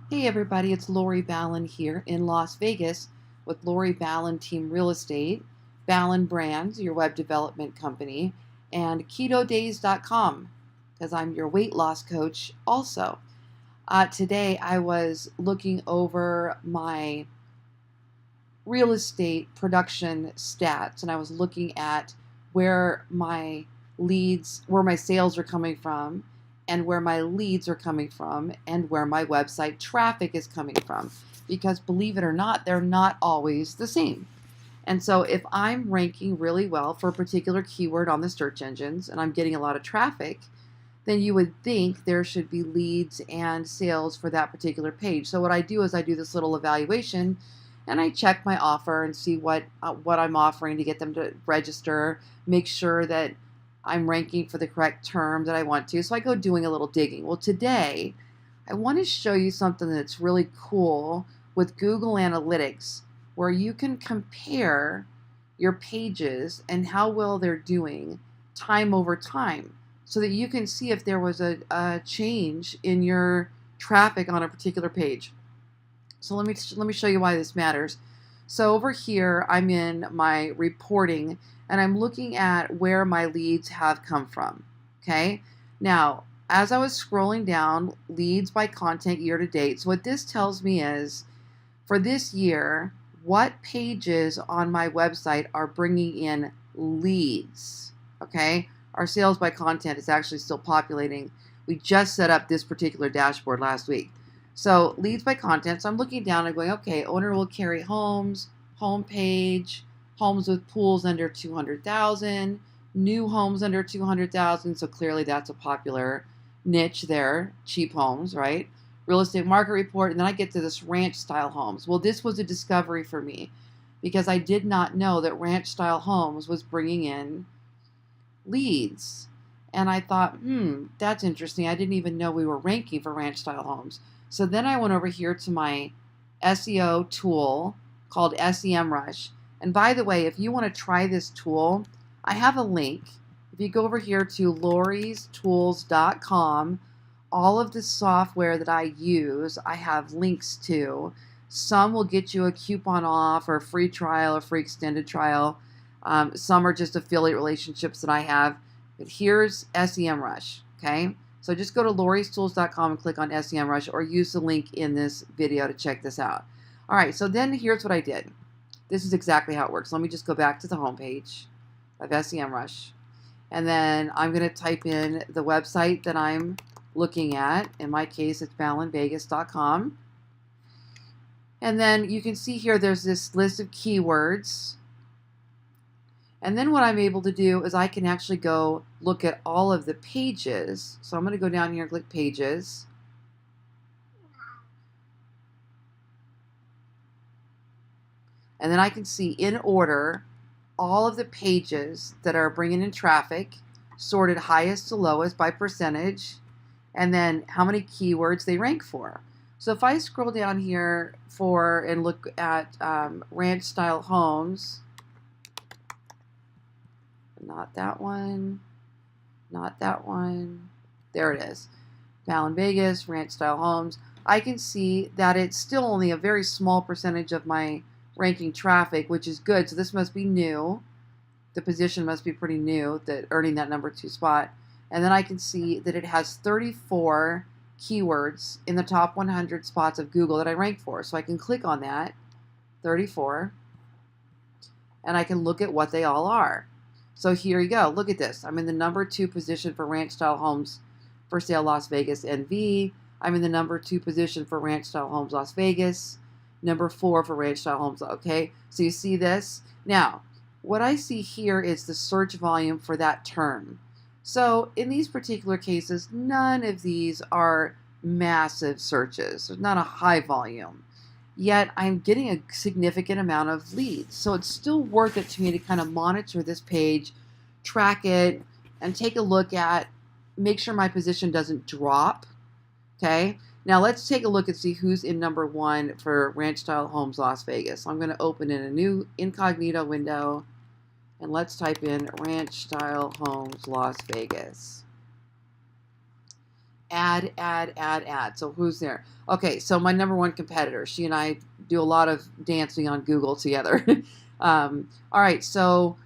Hey everybody, it's Lori Ballen here in Las Vegas with Lori Ballen Team Real Estate, Ballen Brands, your web development company, and KetoDays.com, because I'm your weight loss coach also. Today I was looking over my real estate production stats, and I was looking at where my sales are coming from, and where my leads are coming from, and where my website traffic is coming from. Because believe it or not, they're not always the same. And so if I'm ranking really well for a particular keyword on the search engines and I'm getting a lot of traffic, then you would think there should be leads and sales for that particular page. So what I do is I do this little evaluation and I check my offer and see what I'm offering to get them to register, make sure that I'm ranking for the correct term that I want to. So I go doing a little digging. Well, today I want to show you something that's really cool with Google Analytics, where you can compare your pages and how well they're doing time over time, so that you can see if there was a change in your traffic on a particular page. So let me show you why this matters. So over here, I'm in my reporting, and I'm looking at where my leads have come from. Okay. Now, as I was scrolling down, leads by content year to date. So what this tells me is, for this year, what pages on my website are bringing in leads. Okay. Our sales by content is actually still populating. We just set up this particular dashboard last week. So leads by content. So I'm looking down and going, okay, owner will carry homes, home page, homes with pools under 200,000, new homes under 200,000. So clearly that's a popular niche there, cheap homes, right? Real estate market report. And then I get to this ranch style homes. Well, this was a discovery for me because I did not know that ranch style homes was bringing in leads. And I thought, that's interesting. I didn't even know we were ranking for ranch style homes. So then I went over here to my SEO tool called SEMRush. And by the way, if you want to try this tool, I have a link. If you go over here to loristools.com, all of the software that I use, I have links to. Some will get you a coupon off or a free trial or free extended trial. Some are just affiliate relationships that I have. But here's SEMrush, okay? So just go to loristools.com and click on SEMrush, or use the link in this video to check this out. All right, so then here's what I did. This is exactly how it works. Let me just go back to the homepage of SEMrush. And then I'm going to type in the website that I'm looking at. In my case, it's ballenvegas.com. And then you can see here there's this list of keywords. And then what I'm able to do is I can actually go look at all of the pages. So I'm going to go down here and click pages. And then I can see in order all of the pages that are bringing in traffic, sorted highest to lowest by percentage, and then how many keywords they rank for. So if I scroll down here and look at ranch style homes, not that one, not that one, there it is, Ballen Vegas, ranch style homes. I can see that it's still only a very small percentage of my ranking traffic, which is good. So this must be new. The position must be pretty new, that earning that number 2 spot. And then I can see that it has 34 keywords in the top 100 spots of Google that I rank for. So I can click on that, 34, and I can look at what they all are. So here you go. Look at this. I'm in the number 2 position for ranch style homes for sale Las Vegas NV. I'm in the number 2 position for ranch style homes Las Vegas. Number 4 for ranch style homes. Okay, so you see this? Now, what I see here is the search volume for that term. So in these particular cases, none of these are massive searches. There's not a high volume. Yet I'm getting a significant amount of leads. So it's still worth it to me to kind of monitor this page, track it, and take a look at, make sure my position doesn't drop. Okay. Now let's take a look and see who's in number 1 for ranch style homes Las Vegas. So I'm going to open in a new incognito window, and let's type in ranch style homes Las Vegas. add. So who's there? Okay, so my number one competitor. She and I do a lot of dancing on Google together. All right, so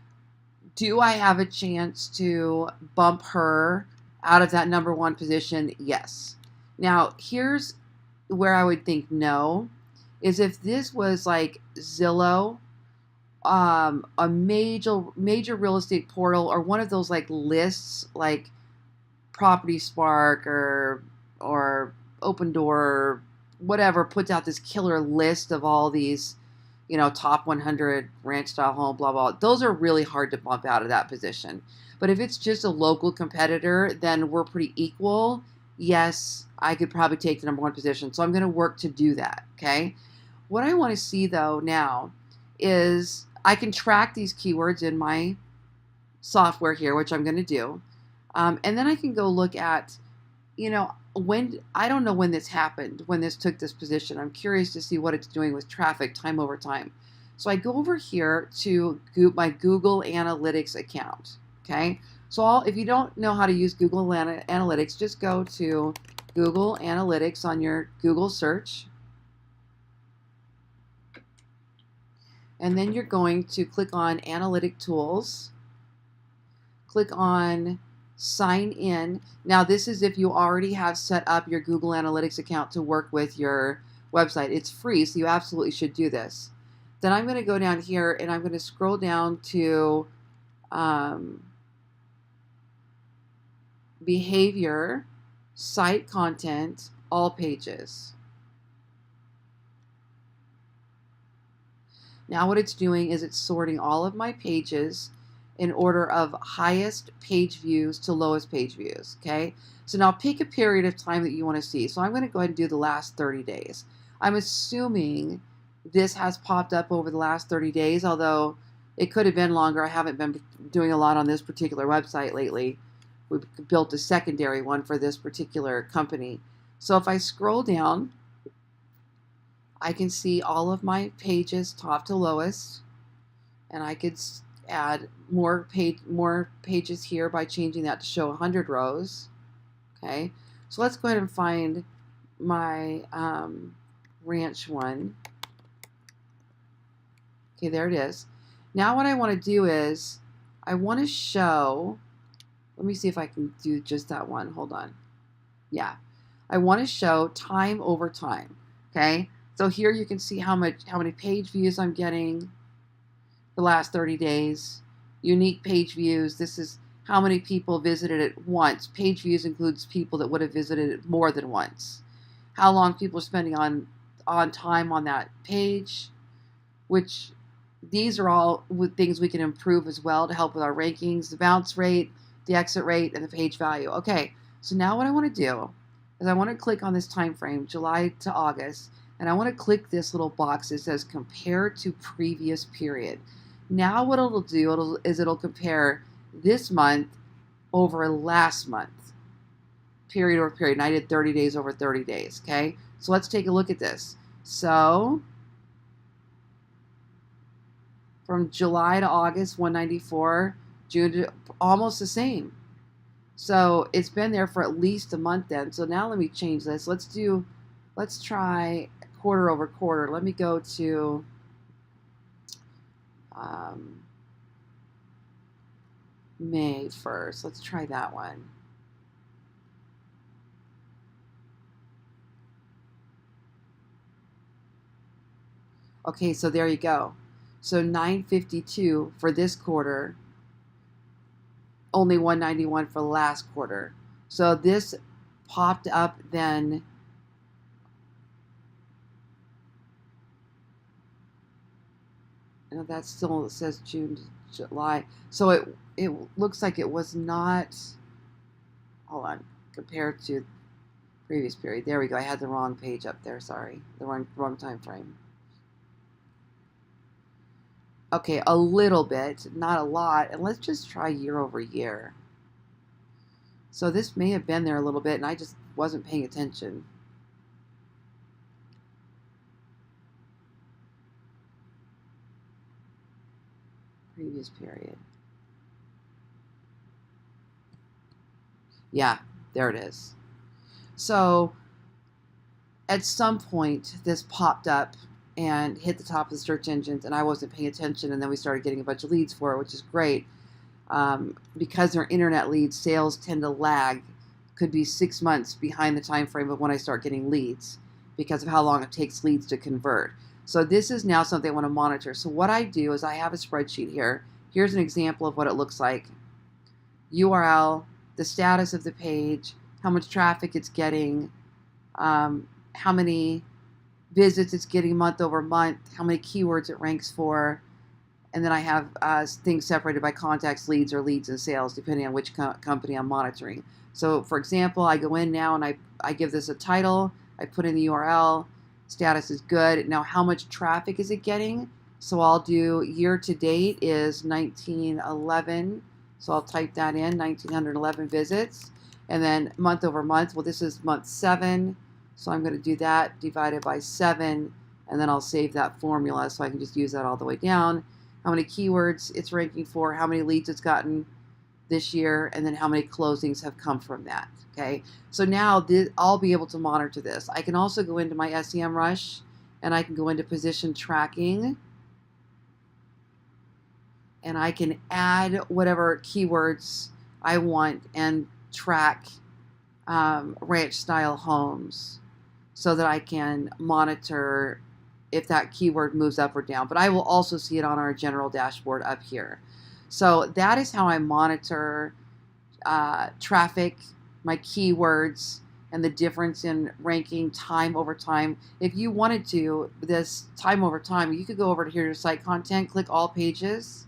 do I have a chance to bump her out of that number one position? Yes. Now, here's where I would think no, is if this was like Zillow, a major real estate portal, or one of those like lists like Property Spark or Open Door, or whatever, puts out this killer list of all these, top 100 ranch style home, blah, blah. Those are really hard to bump out of that position. But if it's just a local competitor, then we're pretty equal. Yes, I could probably take the number one position. So I'm going to work to do that. Okay. What I want to see though now is I can track these keywords in my software here, which I'm going to do. And then I can go look at, when, I don't know when this happened, when this took this position. I'm curious to see what it's doing with traffic time over time. So I go over here to my Google Analytics account. Okay. So if you don't know how to use Google Analytics, just go to Google Analytics on your Google search. And then you're going to click on Analytic Tools. Click on Sign In. Now this is if you already have set up your Google Analytics account to work with your website. It's free, so you absolutely should do this. Then I'm going to go down here and I'm going to scroll down to Behavior, Site Content, All Pages. Now what it's doing is it's sorting all of my pages in order of highest page views to lowest page views, okay? So now pick a period of time that you want to see. So I'm going to go ahead and do the last 30 days. I'm assuming this has popped up over the last 30 days, although it could have been longer. I haven't been doing a lot on this particular website lately. We've built a secondary one for this particular company. So if I scroll down, I can see all of my pages top to lowest, and I could add more pages here by changing that to show 100 rows. Okay, so let's go ahead and find my ranch one. Okay, there it is. Now what I want to do is I want to show, let me see if I can do just that one. Hold on. Yeah, I want to show time over time. Okay, so here you can see how many page views I'm getting the last 30 days. Unique page views. This is how many people visited it once. Page views includes people that would have visited it more than once. How long people are spending on time on that page, which these are all things we can improve as well to help with our rankings, the bounce rate, the exit rate, and the page value. Okay, so now what I want to do is I want to click on this time frame, July to August, and I want to click this little box that says compare to previous period. Now what it'll do is it'll compare this month over last month, period over period. And I did 30 days over 30 days, okay? So let's take a look at this. So from July to August, 194, June to almost the same. So it's been there for at least a month then. So now let me change this. Let's try quarter over quarter. Let me go to May 1st. Let's try that one. Okay, so there you go. So 952 for this quarter, only 191 for the last quarter. So this popped up then. And that still says June to July. So it looks like it was not, hold on, compared to previous period. There we go. I had the wrong page up there. Sorry. The wrong time frame. Okay, a little bit, not a lot. And let's just try year over year. So this may have been there a little bit, and I just wasn't paying attention. Previous period. Yeah, there it is. So at some point, this popped up and hit the top of the search engines, and I wasn't paying attention, and then we started getting a bunch of leads for it, which is great. Because they're internet leads, sales tend to lag, could be 6 months behind the time frame of when I start getting leads because of how long it takes leads to convert. So this is now something I want to monitor. So what I do is I have a spreadsheet here. Here's an example of what it looks like. URL, the status of the page, how much traffic it's getting, how many visits it's getting month over month, how many keywords it ranks for, and then I have things separated by contacts, leads, or leads and sales, depending on which company I'm monitoring. So for example, I go in now and I give this a title, I put in the URL, status is good. Now how much traffic is it getting? So I'll do year to date is 1911, so I'll type that in, 1911 visits. And then month over month, well, this is month 7, so I'm going to do that divided by 7, and then I'll save that formula so I can just use that all the way down. How many keywords it's ranking for, how many leads it's gotten this year, and then how many closings have come from that. Okay, so now I'll be able to monitor this. I can also go into my SEMRush, and I can go into position tracking, and I can add whatever keywords I want and track ranch style homes so that I can monitor if that keyword moves up or down. But I will also see it on our general dashboard up here. So that is how I monitor traffic, my keywords, and the difference in ranking time over time. If you wanted to, this time over time, you could go over to here to site content, click all pages,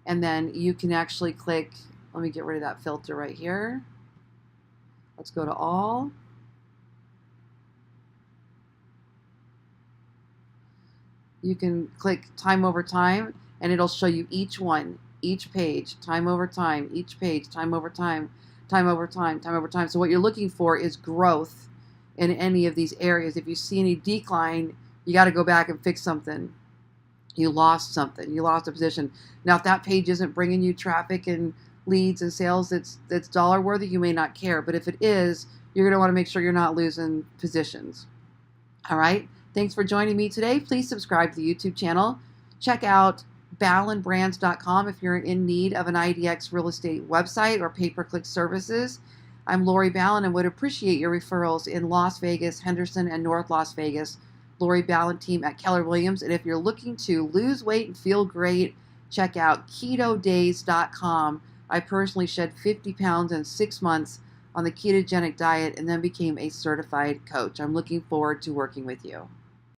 and then you can actually click, let me get rid of that filter right here. Let's go to all. You can click time over time, and it'll show you each one, each page, time over time, each page, time over time, time over time, time over time. So what you're looking for is growth in any of these areas. If you see any decline, you got to go back and fix something. You lost something. You lost a position. Now, if that page isn't bringing you traffic and leads and sales that's dollar worthy, you may not care. But if it is, you're going to want to make sure you're not losing positions. All right. Thanks for joining me today. Please subscribe to the YouTube channel. Check out ballenbrands.com if you're in need of an IDX real estate website or pay-per-click services. I'm Lori Ballen and would appreciate your referrals in Las Vegas, Henderson, and North Las Vegas. Lori Ballen team at Keller Williams. And if you're looking to lose weight and feel great, check out ketodays.com. I personally shed 50 pounds in 6 months on the ketogenic diet and then became a certified coach. I'm looking forward to working with you.